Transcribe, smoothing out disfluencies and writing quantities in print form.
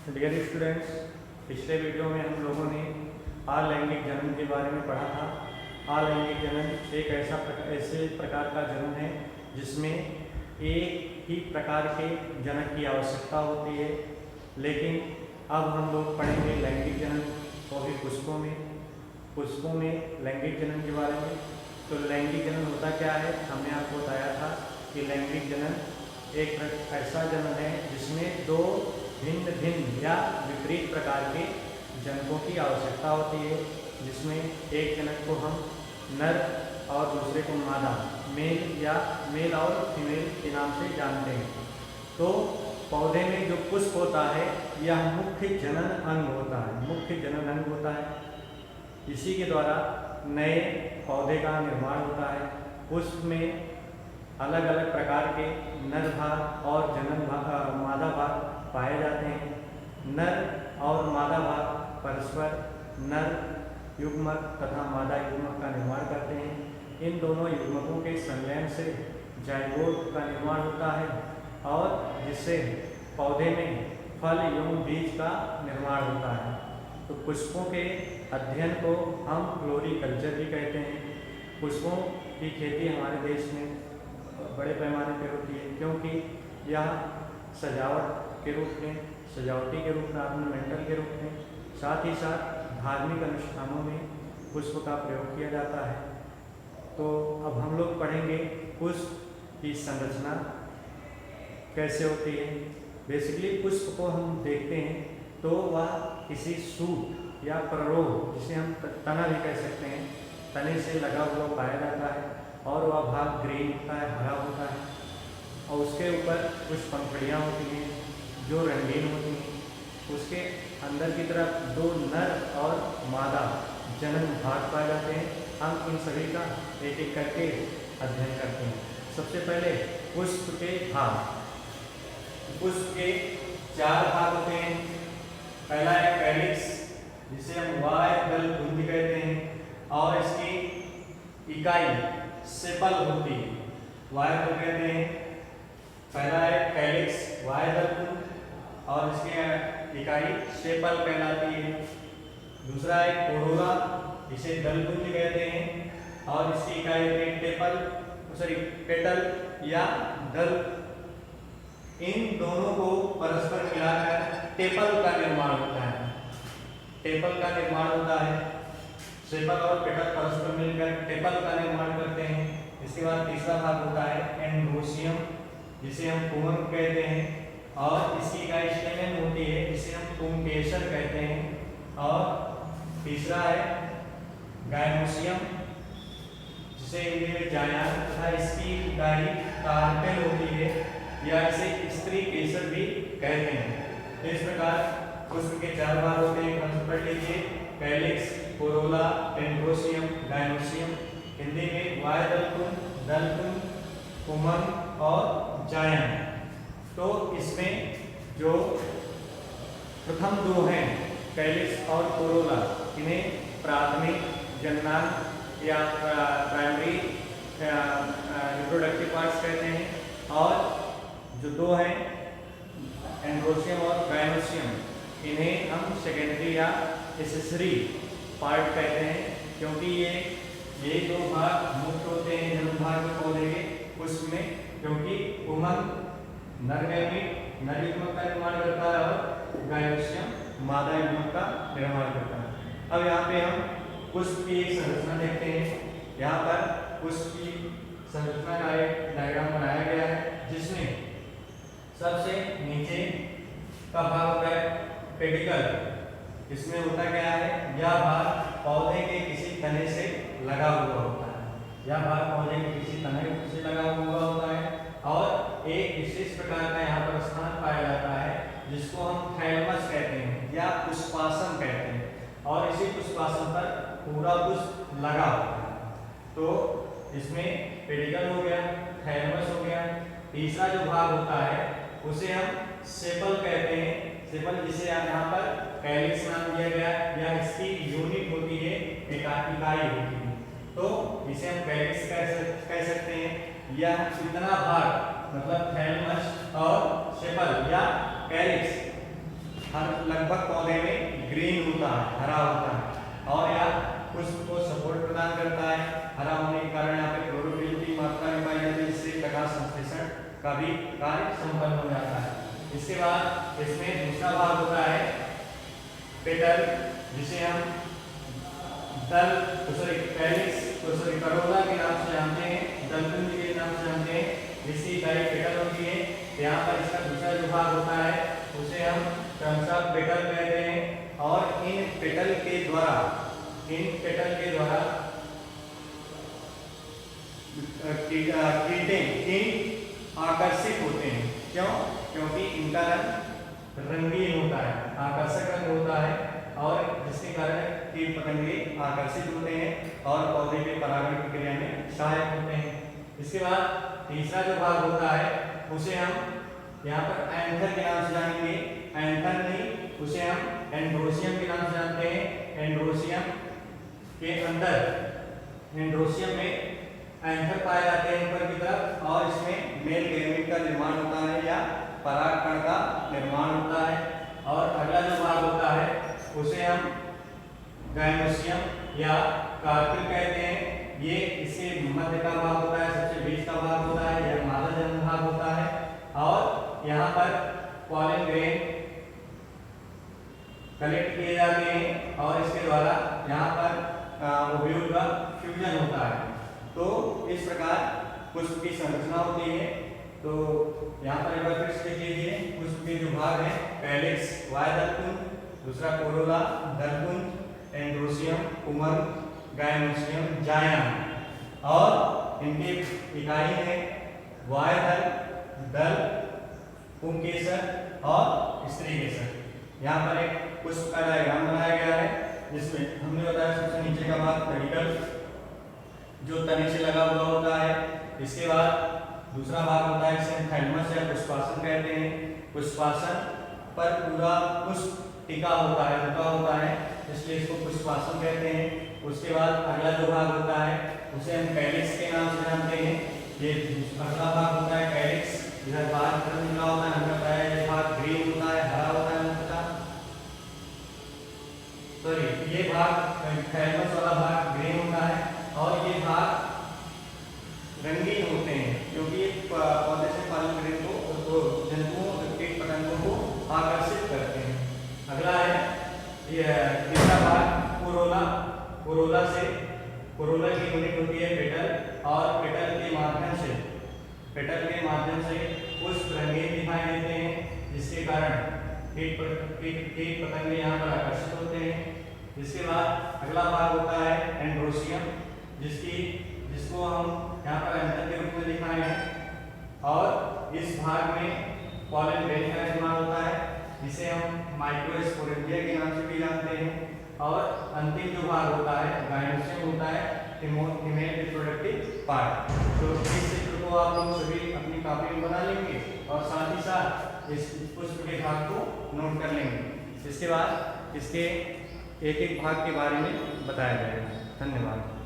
Dear students, पिछले video में हम लोगों ने अलैंगिक जनन के बारे में पढ़ा था। अलैंगिक जनन एक ऐसे प्रकार का जनन है जिसमें एक ही प्रकार के जनक की आवश्यकता होती है। लेकिन अब हम लोग पढ़ेंगे लैंगिक जनन, वो भी पुष्पों में लैंगिक जनन के बारे में। तो लैंगिक जनन होता क्या है, हमने आपको बताया था कि लैंगिक जनन एक ऐसा जनन है जिसमें दो भिन्न भिन्न या विपरीत प्रकार के जनकों की आवश्यकता होती है, जिसमें एक जनक को हम नर और दूसरे को मादा, मेल और फीमेल के नाम से जानते हैं। तो पौधे में जो पुष्प होता है यह मुख्य जनन अंग होता है। इसी के द्वारा नए पौधे का निर्माण होता है। पुष्प में अलग अलग प्रकार के नर भाग और मादा भाग पाए जाते हैं। नर और मादा भाग परस्पर नर युग्मक तथा मादा युग्मक का निर्माण करते हैं। इन दोनों युग्मकों के संलयन से जाइगोट का निर्माण होता है और जिससे पौधे में फल एवं बीज का निर्माण होता है। तो पुष्पों के अध्ययन को हम फ्लोरिकल्चर भी कहते हैं। पुष्पों की खेती हमारे देश में बड़े पैमाने पर होती है, क्योंकि यह सजावट के रूप में, सजावटी के रूप में, ऑर्नामेंटल के रूप में, साथ ही साथ धार्मिक अनुष्ठानों में पुष्प का प्रयोग किया जाता है। तो अब हम लोग पढ़ेंगे पुष्प की संरचना कैसे होती है। बेसिकली पुष्प को हम देखते हैं तो वह किसी सूट या प्ररोह, जिसे हम तना भी कह सकते हैं, तने से लगा हुआ पाया जाता है और वह भाग ग्रीन होता है, हरा होता है और उसके ऊपर कुछ पंखुड़ियाँ होती हैं जो रंगीन होती हैं। उसके अंदर की तरफ दो नर और मादा जनन भाग पाए जाते हैं। हम इन सभी का एक एक करके अध्ययन करते हैं। सबसे पहले पुष्प के भाग। पुष्प के चार भाग होते हैं। पहला है कैलिक्स, जिसे हम दल कुंज कहते हैं और इसकी इकाई सेपल होती है, दल कहते हैं। पहला है कैलिक्स दल कुंज और इसकी इकाई सेपल कहलाती है। दूसरा है कोरोला, इसे दलकुंज कहते हैं और इसकी इकाई पेटल या दल। इन दोनों को परस्पर मिलाकर टेपल का निर्माण होता है। सेपल और पेटल परस्पर मिलकर टेपल का निर्माण करते हैं। इसके बाद तीसरा भाग होता है एंड्रोसियम, जिसे हम पुंकेसर कहते हैं और इसकी इकाई स्टेमेन होती है, जिसे हम पुंकेसर कहते हैं। और तीसरा है गायनोसियम, जिसे हिंदी में जायान, तथा इसकी इकाई कार्पेल होती है या इसे स्त्री केसर भी कहते हैं। इस प्रकार पुष्प के चार भाग होते हैं। पढ़ लीजिए, calyx, Corolla, androecium, gynoecium. Hindi में दलकुंज, पुंकेसर और जायन। तो इसमें जो प्रथम दो हैं कैलिक्स और कोरोला, इन्हें प्राथमिक जननांग या प्राइमरी रिप्रोडक्टिव पार्ट्स कहते हैं और जो दो हैं एंड्रोसियम और गायनोसियम, इन्हें हम सेकेंडरी या एसेसरी पार्ट कहते हैं, क्योंकि ये दो भाग मुख्य होते हैं जन्म भाग में पौधे के पुष्प में, क्योंकि पुंकेसर नर युग्मक का निर्माण करता है और गायनोसियम मादा युग्मक का निर्माण करता है। अब यहाँ पे हम पुष्प की एक संरचना देखते हैं। यहाँ पर पुष्प की संरचना का एक डायग्राम बनाया गया है, जिसमें सबसे नीचे का भाग होता है पेडिकल। इसमें होता क्या है, यह भाग पौधे के किसी तने से लगा हुआ होता है। और एक विशेष प्रकार का यहाँ पर स्थान पाया जाता है जिसको हम थैलमस कहते हैं या पुष्पासन कहते हैं और इसी पुष्पासन पर पूरा पुष्प लगा होता है। तो इसमें पेडिकल हो गया, थैलमस हो गया। तीसरा जो भाग होता है उसे हम सेपल कहते हैं। सेपल, जिसे यहाँ पर कैलिक्स नाम दिया गया या इसकी यूनिट होती है, इकाई होती है, तो इसे हम कैलिक्स कह सकते हैं। यह इतना भाग मतलब थैलमस और सेपल या कैलिक्स हर लगभग पौधे में ग्रीन होता है, हरा होता है, और यह पुष्प को सपोर्ट प्रदान करता है। हरा होने के कारण यहाँ पे क्लोरोफिल की मात्रा में पाई जाती है, जिससे प्रकाश संश्लेषण का भी कार्य संपन्न हो जाता है। इसके बाद इसमें दूसरा भाग होता है पेटल, जिसे हम दल करोला के नाम से जानते हैं, दलकुंज के नाम से जानते हैं, जिसकी इकाई पेटल होती है। यहाँ पर इसका दूसरा जो भाग होता है उसे हम क्रमशः पेटल कहते हैं, और इन पेटल के द्वारा कीट आकर्षित होते हैं। क्यों? क्योंकि इनका रंग रंगीन होता है, आकर्षक रंग होता है, और जिसके कारण कीट पतंगे आकर्षित होते हैं और पौधे के परागण की क्रिया में सहायक होते हैं। इसके बाद तीसरा जो भाग होता है उसे हम यहाँ पर एंथर के नाम से जानेंगे। एंथर नहीं, उसे हम एंड्रोसियम के नाम से जानते हैं। एंड्रोसियम के अंदर, एंड्रोसियम में एंथर पाए जाते हैं ऊपर की तरफ, और इसमें मेल गैमेट का निर्माण होता है या परागकण का निर्माण होता है। और अगला जो भाग होता है उसे हम गायनोसियम या कार्पेल कहते हैं। ये इससे मध्य का भाग होता है, सबसे बीच का भाग होता है, यह मादा जन्म भाग होता है, और यहाँ पर पॉलन ग्रेन कलेक्ट किए जाते हैं, और इसके द्वारा यहाँ पर ओव्यूल का फ्यूजन होता है। तो इस प्रकार पुष्प की संरचना होती है। तो यहाँ पर एक बार फिर से देख लीजिए, पुष्प के जो भाग हैं, कैलिक्स वाय दलकुंज, दूसरा कोरोला दलकुंज, एंड्रोसियम उमर, गायनोसियम जायन, और इनकी इकाई है वाय दल, पुंकेसर और स्त्री केसर। यहाँ पर एक पुष्प का डायग्राम बनाया गया है, जिसमें हमने बताया सबसे नीचे का भाग पेडिकल जो तने से लगा हुआ होता है। इसके बाद दूसरा भाग होता है जिसे हम थैलमस या पुष्पासन कहते हैं। पुष्पासन पर पूरा पुष्प टिका होता है, रुका होता है, इसलिए इसको पुष्पासन कहते हैं। उसके बाद अगला जो भाग होता है उसे हम कैलिक्स के नाम से जानते हैं। ये अगला भाग होता है कैलिक्स, इधर बाहर तरफ निकला होता है, हमने बताया ये भाग ग्रीन होता है, हरा होता है, सॉरी ये भाग थैलमस वाला भाग ग्रीन होता है, और ये भाग रंगीन होते हैं क्योंकि पौधे से पॉलन ग्रेन को जंतुओं कीट पतंगों को आकर्षित करते हैं। अगला है ये तीसरा भाग कोरोला। कोरोला की यूनिट होती है पेटल, और पेटल के माध्यम से पुष्प रंगीन दिखाई देते हैं, जिसके कारण कीट पतंगे यहाँ पर आकर्षित होते हैं। इसके बाद अगला भाग होता है एंड्रोसियम, जिसको हम यहाँ पर एंथर के रूप में दिखाए हैं, और इस भाग में पॉलन ग्रेन का निर्माण होता है, जिसे हम माइक्रोस्पोरेंजिया के नाम से भी जानते हैं। और अंतिम जो भाग होता है गायनोसियम होता है, फीमेल रिप्रोडक्टिव पार्ट। तो इस चित्र को आप लोग सभी अपनी कॉपी में बना लेंगे, और साथ ही साथ इस पुष्प के भाग को नोट कर लेंगे। इसके बाद इसके एक एक भाग के बारे में बताया जाएगा। धन्यवाद।